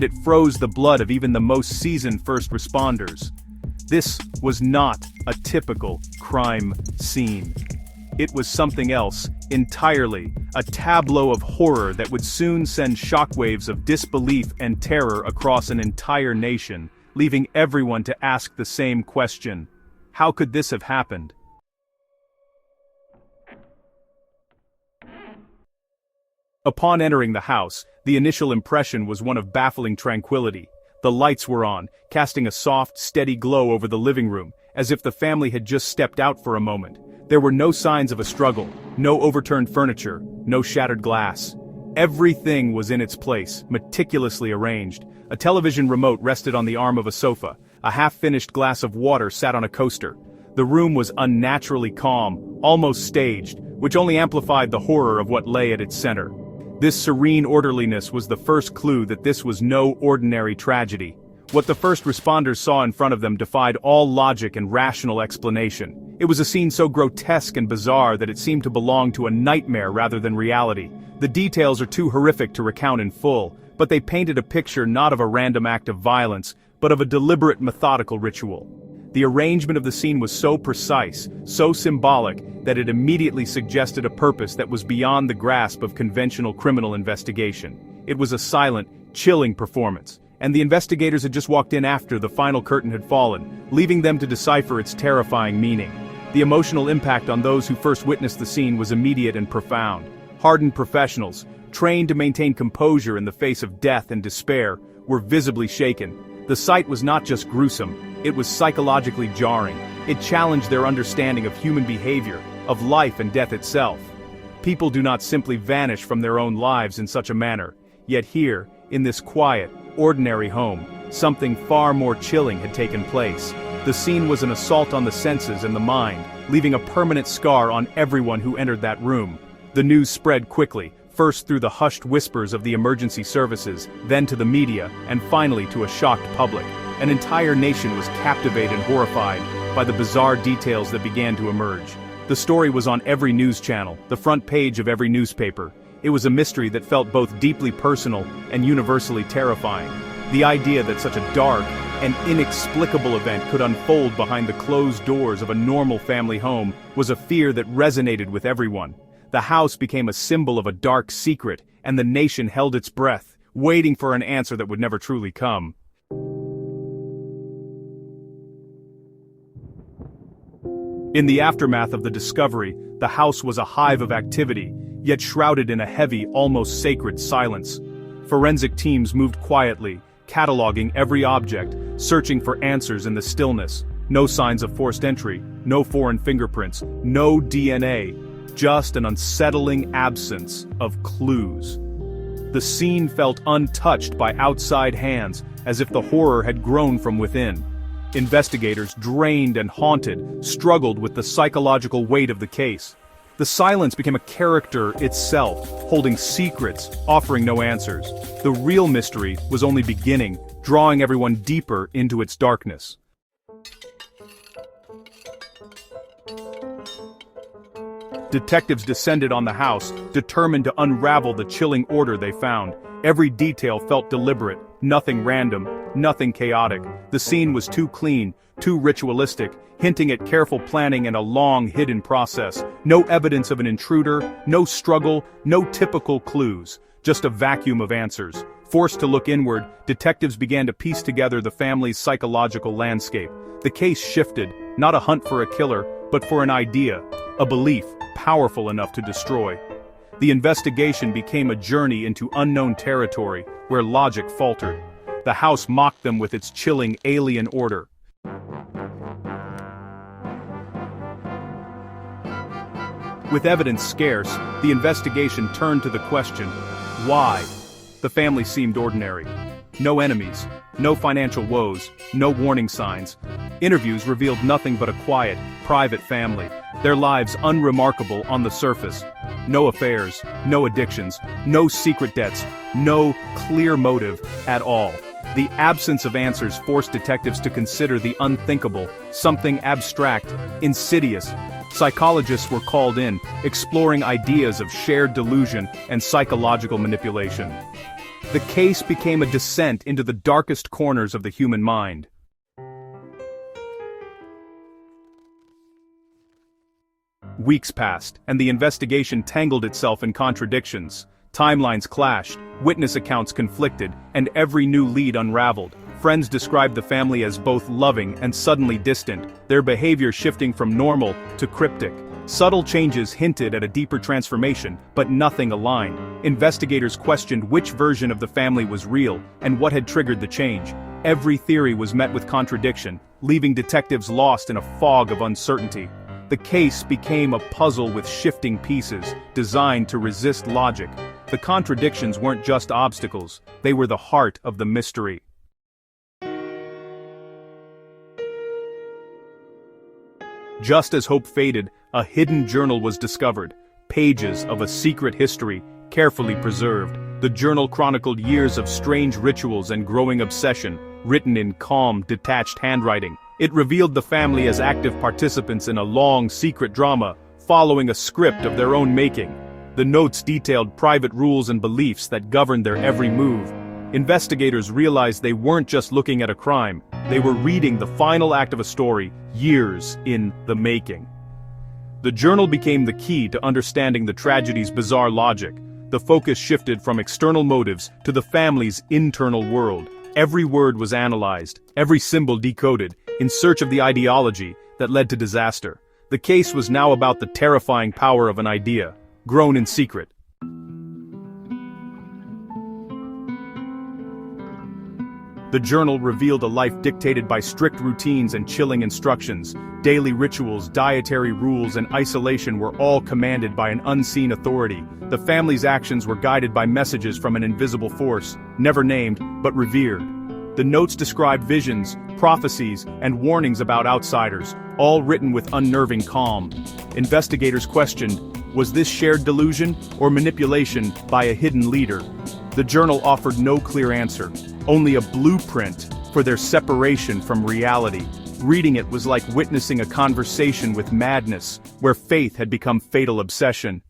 It froze the blood of even the most seasoned first responders. This was not a typical crime scene. It was something else, entirely, a tableau of horror that would soon send shockwaves of disbelief and terror across an entire nation, leaving everyone to ask the same question: how could this have happened? Upon entering the house, the initial impression was one of baffling tranquility. The lights were on, casting a soft, steady glow over the living room, as if the family had just stepped out for a moment. There were no signs of a struggle, no overturned furniture, no shattered glass. Everything was in its place, meticulously arranged. A television remote rested on the arm of a sofa. A half-finished glass of water sat on a coaster. The room was unnaturally calm, almost staged, which only amplified the horror of what lay at its center. This serene orderliness was the first clue that this was no ordinary tragedy. What the first responders saw in front of them defied all logic and rational explanation. It was a scene so grotesque and bizarre that it seemed to belong to a nightmare rather than reality. The details are too horrific to recount in full, but they painted a picture not of a random act of violence, but of a deliberate methodical ritual. The arrangement of the scene was so precise, so symbolic, that it immediately suggested a purpose that was beyond the grasp of conventional criminal investigation. It was a silent, chilling performance, and the investigators had just walked in after the final curtain had fallen, leaving them to decipher its terrifying meaning. The emotional impact on those who first witnessed the scene was immediate and profound. Hardened professionals, trained to maintain composure in the face of death and despair, were visibly shaken. The sight was not just gruesome, it was psychologically jarring. It challenged their understanding of human behavior, of life and death itself. People do not simply vanish from their own lives in such a manner. Yet here, in this quiet, ordinary home, something far more chilling had taken place. The scene was an assault on the senses and the mind, leaving a permanent scar on everyone who entered that room. The news spread quickly, first through the hushed whispers of the emergency services, then to the media, and finally to a shocked public. An entire nation was captivated and horrified by the bizarre details that began to emerge. The story was on every news channel, the front page of every newspaper. It was a mystery that felt both deeply personal and universally terrifying. The idea that such a dark and inexplicable event could unfold behind the closed doors of a normal family home was a fear that resonated with everyone. The house became a symbol of a dark secret, and the nation held its breath, waiting for an answer that would never truly come. In the aftermath of the discovery, the house was a hive of activity, yet shrouded in a heavy, almost sacred silence. Forensic teams moved quietly, cataloging every object, searching for answers in the stillness. No signs of forced entry, no foreign fingerprints, no DNA, just an unsettling absence of clues. The scene felt untouched by outside hands, as if the horror had grown from within. Investigators, drained and haunted, struggled with the psychological weight of the case. The silence became a character itself, holding secrets, offering no answers. The real mystery was only beginning, drawing everyone deeper into its darkness. Detectives descended on the house, determined to unravel the chilling order they found. Every detail felt deliberate, nothing random, nothing chaotic. The scene was too clean, too ritualistic, hinting at careful planning and a long hidden process. No evidence of an intruder, no struggle, no typical clues, just a vacuum of answers. Forced to look inward, detectives began to piece together the family's psychological landscape. The case shifted, not a hunt for a killer, but for an idea, a belief, powerful enough to destroy. The investigation became a journey into unknown territory, where logic faltered. The house mocked them with its chilling alien order. With evidence scarce, the investigation turned to the question, why? The family seemed ordinary. No enemies, no financial woes, no warning signs. Interviews revealed nothing but a quiet, private family, their lives unremarkable on the surface. No affairs, no addictions, no secret debts, no clear motive at all. The absence of answers forced detectives to consider the unthinkable, something abstract, insidious. Psychologists were called in, exploring ideas of shared delusion and psychological manipulation. The case became a descent into the darkest corners of the human mind. Weeks passed, and the investigation tangled itself in contradictions. Timelines clashed, witness accounts conflicted, and every new lead unraveled. Friends described the family as both loving and suddenly distant, their behavior shifting from normal to cryptic. Subtle changes hinted at a deeper transformation, but nothing aligned. Investigators questioned which version of the family was real, and what had triggered the change. Every theory was met with contradiction, leaving detectives lost in a fog of uncertainty. The case became a puzzle with shifting pieces, designed to resist logic. The contradictions weren't just obstacles, they were the heart of the mystery. Just as hope faded, a hidden journal was discovered. Pages of a secret history, carefully preserved. The journal chronicled years of strange rituals and growing obsession, written in calm, detached handwriting. It revealed the family as active participants in a long, secret drama, following a script of their own making. The notes detailed private rules and beliefs that governed their every move. Investigators realized they weren't just looking at a crime, they were reading the final act of a story, years in the making. The journal became the key to understanding the tragedy's bizarre logic. The focus shifted from external motives to the family's internal world. Every word was analyzed, every symbol decoded, in search of the ideology that led to disaster. The case was now about the terrifying power of an idea, grown in secret. The journal revealed a life dictated by strict routines and chilling instructions. Daily rituals, dietary rules, and isolation were all commanded by an unseen authority. The family's actions were guided by messages from an invisible force, never named, but revered. The notes described visions, prophecies, and warnings about outsiders, all written with unnerving calm. Investigators questioned, was this shared delusion or manipulation by a hidden leader? The journal offered no clear answer, only a blueprint for their separation from reality. Reading it was like witnessing a conversation with madness, where faith had become fatal obsession.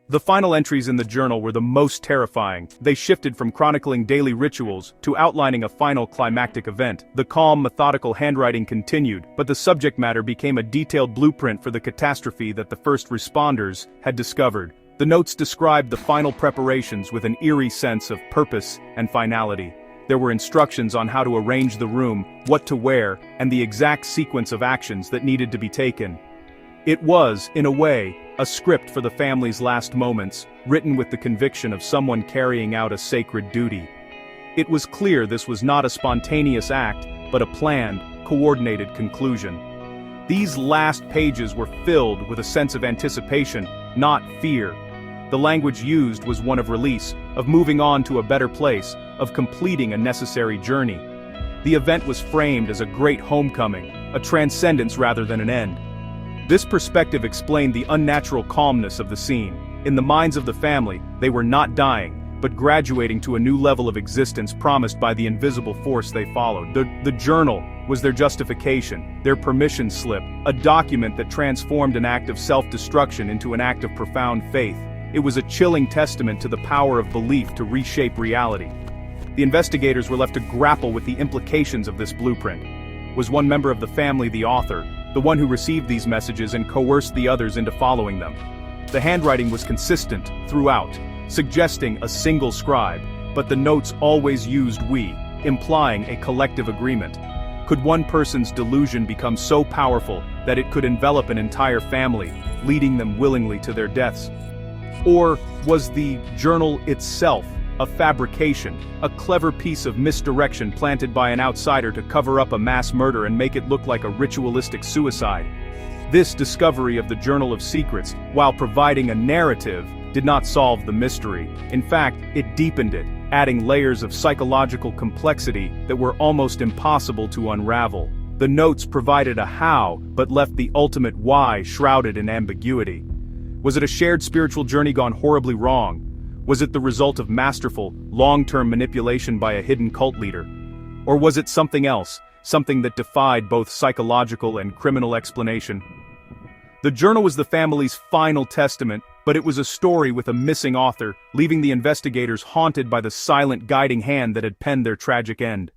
The final entries in the journal were the most terrifying. They shifted from chronicling daily rituals to outlining a final climactic event. The calm, methodical handwriting continued, but the subject matter became a detailed blueprint for the catastrophe that the first responders had discovered. The notes described the final preparations with an eerie sense of purpose and finality. There were instructions on how to arrange the room, what to wear, and the exact sequence of actions that needed to be taken. It was, in a way, a script for the family's last moments, written with the conviction of someone carrying out a sacred duty. It was clear this was not a spontaneous act, but a planned, coordinated conclusion. These last pages were filled with a sense of anticipation, not fear. The language used was one of release, of moving on to a better place, of completing a necessary journey. The event was framed as a great homecoming, a transcendence rather than an end. This perspective explained the unnatural calmness of the scene. In the minds of the family, they were not dying, but graduating to a new level of existence promised by the invisible force they followed. The journal was their justification, their permission slip, a document that transformed an act of self-destruction into an act of profound faith. It was a chilling testament to the power of belief to reshape reality. The investigators were left to grapple with the implications of this blueprint. Was one member of the family the author, the one who received these messages and coerced the others into following them? The handwriting was consistent throughout, suggesting a single scribe, but the notes always used we, implying a collective agreement. Could one person's delusion become so powerful that it could envelop an entire family, leading them willingly to their deaths? Or was the journal itself a fabrication, a clever piece of misdirection planted by an outsider to cover up a mass murder and make it look like a ritualistic suicide? This discovery of the Journal of Secrets, while providing a narrative, did not solve the mystery. In fact, it deepened it, adding layers of psychological complexity that were almost impossible to unravel. The notes provided a how, but left the ultimate why shrouded in ambiguity. Was it a shared spiritual journey gone horribly wrong? Was it the result of masterful, long-term manipulation by a hidden cult leader? Or was it something else, something that defied both psychological and criminal explanation? The journal was the family's final testament, But it was a story with a missing author, leaving the investigators haunted by the silent guiding hand that had penned their tragic end.